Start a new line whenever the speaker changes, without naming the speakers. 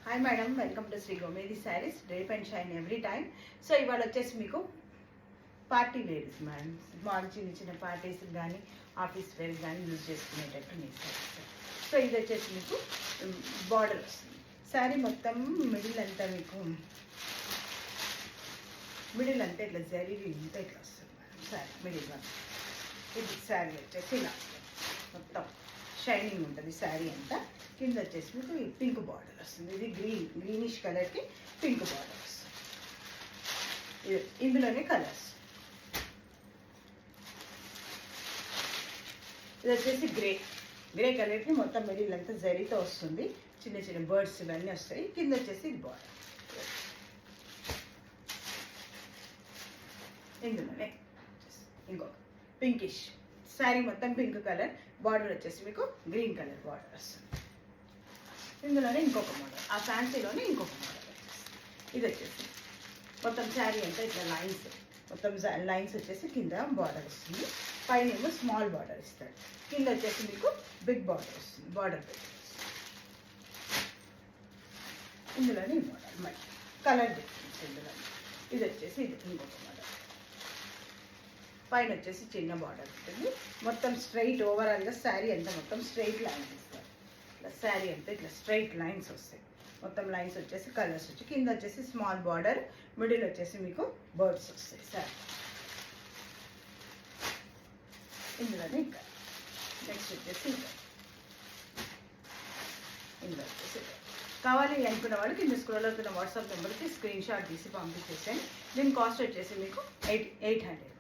Hi madam, welcome to Shri Gomedi sarees, drape and shine every time. So ఇవాళ వచ్చేసి మీకు party wears madam, small చిన్న parties కానీ office wear కానీ యూజ్ చేసుకునేటట్టు మీ శారీస్. సో ఇది వచ్చేసి మీకు బార్డర్ వస్తుంది. శారీ మొత్తం మిడిల్ అంతా మీకు ఇట్లా జరీ ఇంత ఇట్లా వస్తుంది మేడం. శారీ మిడిల్ వన్ ఇది శారీ వచ్చేసి ఇలా మొత్తం షైనింగ్ ఉంటుంది శారీ అంతా. కింద వచ్చేసి మీకు పింక్ బార్డర్ వస్తుంది. ఇది గ్రీనిష్ కలర్కి పింక్ బార్డర్ వస్తుంది. ఇందులోనే కలర్స్. ఇది వచ్చేసి గ్రే కలర్కి మొత్తం మిడిల్ అంతా జరీతో వస్తుంది. చిన్న బర్డ్స్ ఇవన్నీ వస్తాయి. కింద వచ్చేసి ఇది బార్డర్. ఇందులోనే ఇంకొక పింకిష్ శారీ మొత్తం పింక్ కలర్, బార్డర్ వచ్చేసి మీకు గ్రీన్ కలర్ బార్డర్ వస్తుంది. ఇందులోనే ఇంకొక మోడల్, ఆ ఫ్యాన్సీలోనే ఇంకొక మోడల్ ఇది వచ్చేసి మొత్తం శారీ అంతా ఇట్లా లైన్స్, మొత్తం లైన్స్ వచ్చేసి కింద బార్డర్ వస్తుంది. పైన ఏమో స్మాల్ బార్డర్ ఇస్తాడు. కింద వచ్చేసి మీకు బిగ్ బార్డర్ వస్తుంది. బార్డర్ ఇందులోనే ఈ మోడల్ మళ్ళీ కలర్ డిఫరెన్స్. ఇందులో ఇది వచ్చేసి ఇది ఇంకొక మోడల్. పైన వచ్చేసి చిన్న బార్డర్ ఉంటుంది. మొత్తం స్ట్రైట్ ఓవరాల్గా శారీ అంతా మొత్తం స్ట్రైట్ లైన్స్ ఇస్తారు. ఇట్లా శారీ అంతా ఇట్లా స్ట్రైట్ లైన్స్ వస్తాయి. మొత్తం లైన్స్ వచ్చేసి కలర్స్ వచ్చి కింద వచ్చేసి స్మాల్ బార్డర్, మిడిల్ వచ్చేసి మీకు బర్డ్స్ వస్తాయి శారీ. ఇందులోనే ఇంకా నెక్స్ట్ వచ్చేసి ఇందులో వచ్చేసి కావాలి అనుకున్న వాళ్ళు కింద స్క్రోల్ అవుతున్న వాట్సాప్ నెంబర్కి స్క్రీన్ షాట్ తీసి పంపించేసాను. దీని కాస్ట్ వచ్చేసి మీకు 800.